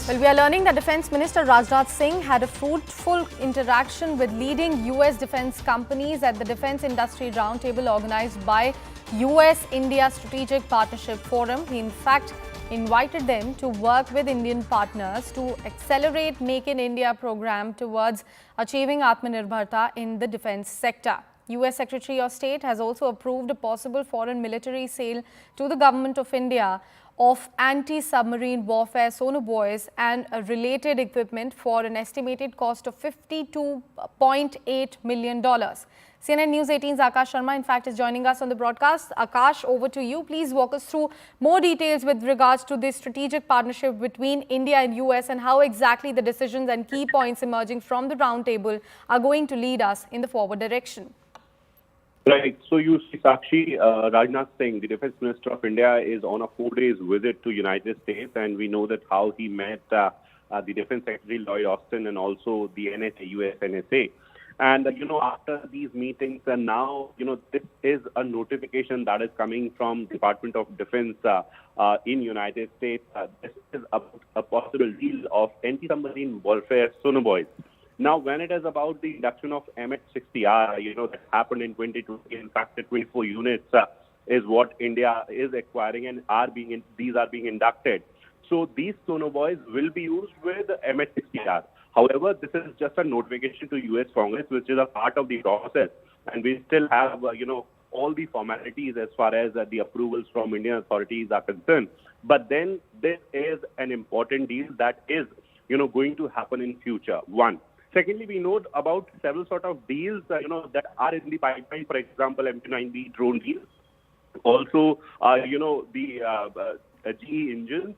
Well, we are learning that Defence Minister Rajnath Singh had a fruitful interaction with leading US defence companies at the Defence Industry Roundtable organized by US-India Strategic Partnership Forum. He in fact invited them to work with Indian partners to accelerate Make in India program towards achieving Atmanirbharta in the defence sector. US Secretary of State has also approved a possible foreign military sale to the Government of India of anti-submarine warfare sonobuoys and related equipment for an estimated cost of $52.8 million. CNN News 18's Akash Sharma, in fact, is joining us on the broadcast. Akash, over to you. Please walk us through more details with regards to this strategic partnership between India and US and how exactly the decisions and key points emerging from the roundtable are going to lead us in the forward direction. Right. So you see, Sakshi, Rajnath Singh, the Defense Minister of India, is on a 4 days visit to United States, and we know that how he met the Defense Secretary Lloyd Austin and also the NSA, US NSA. And, after these meetings, and now, this is a notification that is coming from Department of Defense in United States. This is a possible deal of anti-submarine warfare sonobuoys. Now, when it is about the induction of MH-60R, that happened in 2020, in fact, 24 units is what India is acquiring and these are being inducted. So these sonobuoys will be used with MH-60R. However, this is just a notification to US Congress, which is a part of the process. And we still have, all the formalities as far as the approvals from Indian authorities are concerned. But then this is an important deal that is, going to happen in future. One. Secondly, we know about several sort of deals, that are in the pipeline. For example, MQ-9B drone deal. Also, the GE engines.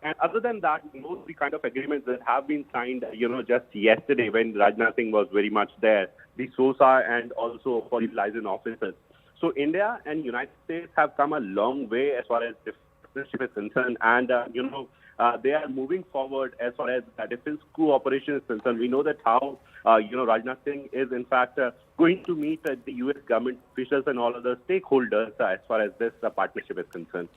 And other than that, the kind of agreements that have been signed, just yesterday when Rajnath Singh was very much there, the SOSA and also for the liaison officers. So India and United States have come a long way as far as this partnership is concerned, and they are moving forward as far as defense cooperation is concerned. We know that how, Rajnath Singh is in fact going to meet the US government officials and all other stakeholders as far as this partnership is concerned.